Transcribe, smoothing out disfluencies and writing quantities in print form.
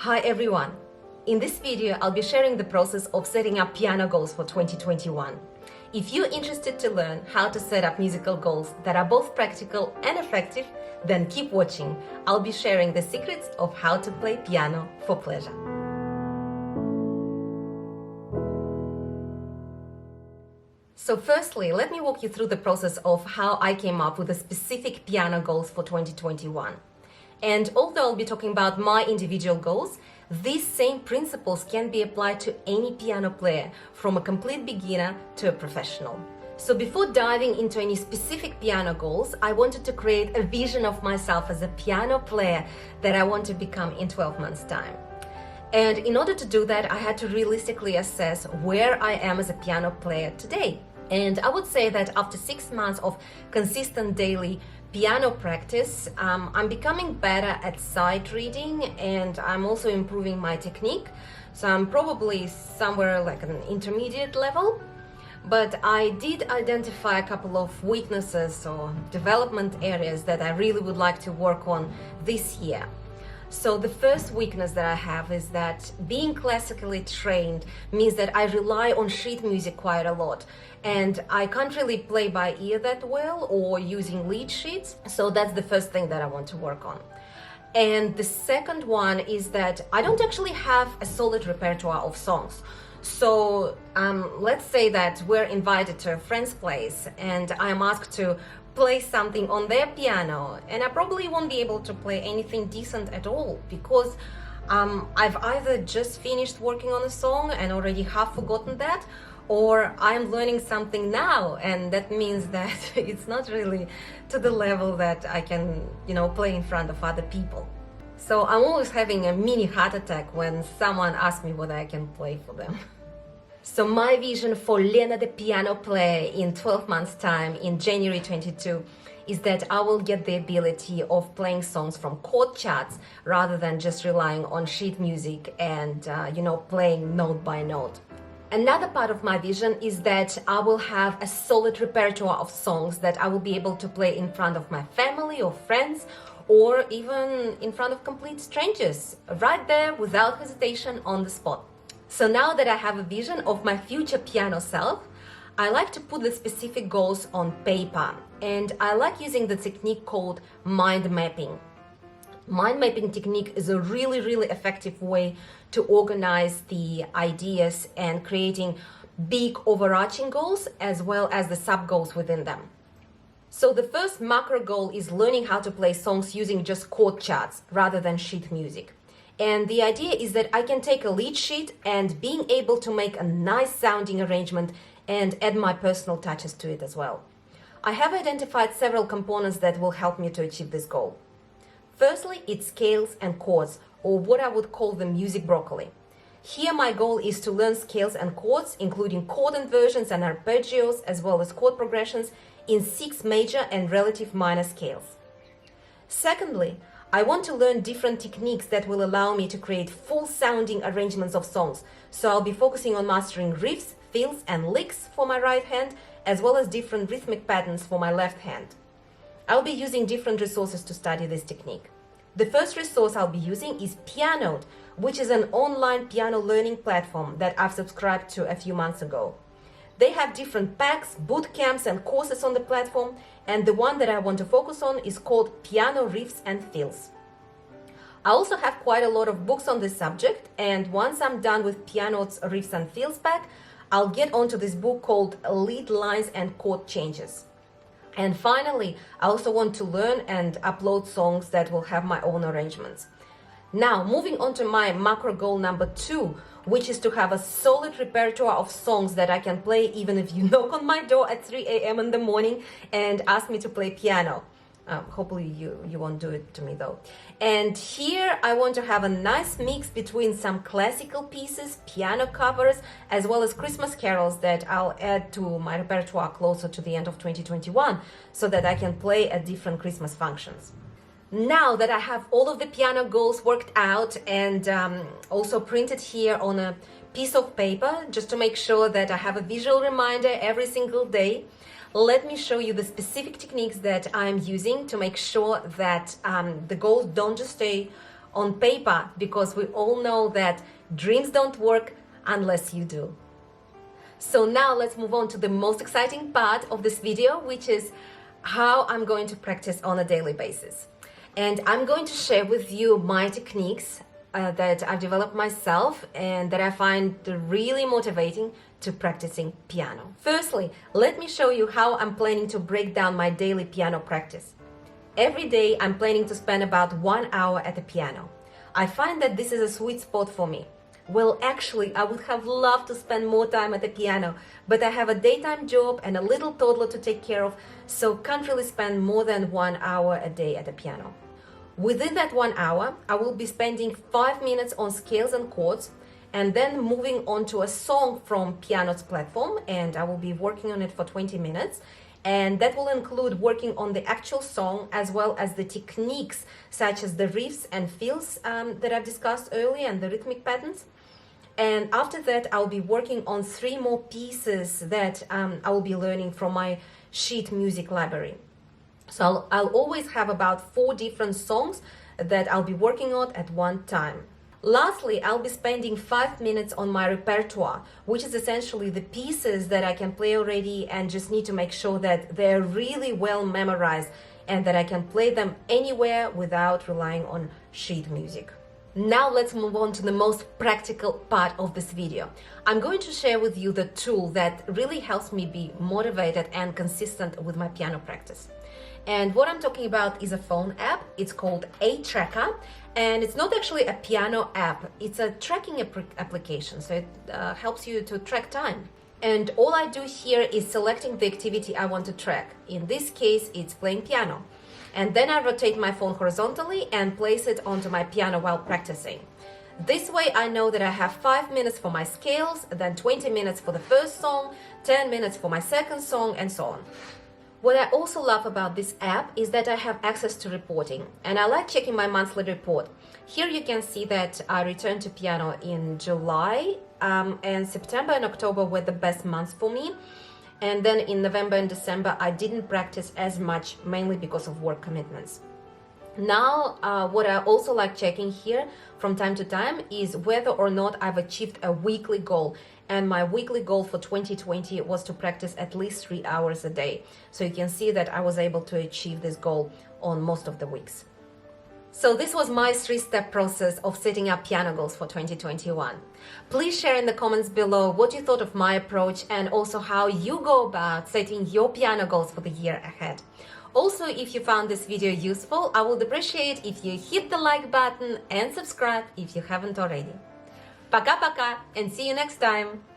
Hi everyone! In this video, I'll be sharing the process of setting up piano goals for 2021. If you're interested to learn how to set up musical goals that are both practical and effective, then keep watching. I'll be sharing the secrets of how to play piano for pleasure. So firstly, let me walk you through the process of how I came up with the specific piano goals for 2021. And although I'll be talking about my individual goals, these same principles can be applied to any piano player, from a complete beginner to a professional. So before diving into any specific piano goals, I wanted to create a vision of myself as a piano player that I want to become in 12 months' time. And in order to do that, I had to realistically assess where I am as a piano player today. And I would say that after 6 months of consistent daily piano practice, I'm becoming better at sight reading, and I'm also improving my technique. So I'm probably somewhere like an intermediate level. But I did identify a couple of weaknesses or development areas that I really would like to work on this year. So the first weakness that I have is that being classically trained means that I rely on sheet music quite a lot, and I can't really play by ear that well or using lead sheets. So that's the first thing that I want to work on. And the second one is that I don't actually have a solid repertoire of songs. So let's say that we're invited to a friend's place and I'm asked to play something on their piano, and I probably won't be able to play anything decent at all because I've either just finished working on a song and already half forgotten that, or I'm learning something now, and that means that it's not really to the level that I can, play in front of other people. So I'm always having a mini heart attack when someone asks me whether I can play for them. So my vision for Lena the piano player in 12 months time in January 22 is that I will get the ability of playing songs from chord charts rather than just relying on sheet music and playing note by note. Another part of my vision is that I will have a solid repertoire of songs that I will be able to play in front of my family or friends, or even in front of complete strangers, right there without hesitation on the spot. So now that I have a vision of my future piano self, I like to put the specific goals on paper, and I like using the technique called mind mapping. Mind mapping technique is a really effective way to organize the ideas and creating big overarching goals as well as the sub goals within them. So the first macro goal is learning how to play songs using just chord charts rather than sheet music. And the idea is that I can take a lead sheet and being able to make a nice sounding arrangement and add my personal touches to it as well. I have identified several components that will help me to achieve this goal. Firstly, it's scales and chords, or what I would call the music broccoli. Here my goal is to learn scales and chords, including chord inversions and arpeggios, as well as chord progressions in 6 major and relative minor scales. Secondly, I want to learn different techniques that will allow me to create full-sounding arrangements of songs. So I'll be focusing on mastering riffs, fills, and licks for my right hand, as well as different rhythmic patterns for my left hand. I'll be using different resources to study this technique. The first resource I'll be using is Pianote, which is an online piano learning platform that I've subscribed to a few months ago. They have different packs, boot camps, and courses on the platform, and the one that I want to focus on is called Piano Riffs and Fills. I also have quite a lot of books on this subject, and once I'm done with Pianote's Riffs and Fills pack, I'll get onto this book called Lead Lines and Chord Changes. And finally, I also want to learn and upload songs that will have my own arrangements. Now, moving on to my macro goal number 2, which is to have a solid repertoire of songs that I can play even if you knock on my door at 3 a.m. in the morning and ask me to play piano. Hopefully you won't do it to me though. And here I want to have a nice mix between some classical pieces, piano covers, as well as Christmas carols that I'll add to my repertoire closer to the end of 2021 so that I can play at different Christmas functions. Now that I have all of the piano goals worked out and also printed here on a piece of paper, just to make sure that I have a visual reminder every single day, let me show you the specific techniques that I'm using to make sure that the goals don't just stay on paper, because we all know that dreams don't work unless you do. So now let's move on to the most exciting part of this video, which is how I'm going to practice on a daily basis. And I'm going to share with you my techniques that I've developed myself and that I find really motivating to practicing piano. Firstly, let me show you how I'm planning to break down my daily piano practice. Every day I'm planning to spend about 1 hour at the piano. I find that this is a sweet spot for me. Well, actually, I would have loved to spend more time at the piano, but I have a daytime job and a little toddler to take care of, so can't really spend more than 1 hour a day at the piano. Within that 1 hour, I will be spending 5 minutes on scales and chords, and then moving on to a song from piano's platform, and I will be working on it for 20 minutes. And that will include working on the actual song as well as the techniques such as the riffs and fills that I've discussed earlier and the rhythmic patterns. And after that, I'll be working on 3 more pieces that I will be learning from my sheet music library. So I'll always have about 4 different songs that I'll be working on at one time. Lastly, I'll be spending 5 minutes on my repertoire, which is essentially the pieces that I can play already and just need to make sure that they're really well memorized and that I can play them anywhere without relying on sheet music. Now let's move on to the most practical part of this video. I'm going to share with you the tool that really helps me be motivated and consistent with my piano practice. And what I'm talking about is a phone app. It's called A Tracker, and it's not actually a piano app. It's a tracking application, so it helps you to track time. And all I do here is selecting the activity I want to track. In this case, it's playing piano. And then I rotate my phone horizontally and place it onto my piano while practicing. This way I know that I have 5 minutes for my scales, then 20 minutes for the first song, 10 minutes for my second song, and so on. What I also love about this app is that I have access to reporting, and I like checking my monthly report. Here you can see that I returned to piano in July, and September and October were the best months for me. And then in November and December, I didn't practice as much, mainly because of work commitments. Now, what I also like checking here from time to time is whether or not I've achieved a weekly goal. And my weekly goal for 2020 was to practice at least 3 hours a day. So you can see that I was able to achieve this goal on most of the weeks. So this was my 3-step process of setting up piano goals for 2021. Please share in the comments below what you thought of my approach and also how you go about setting your piano goals for the year ahead. Also, if you found this video useful, I would appreciate if you hit the like button and subscribe if you haven't already. Пока-пока and see you next time!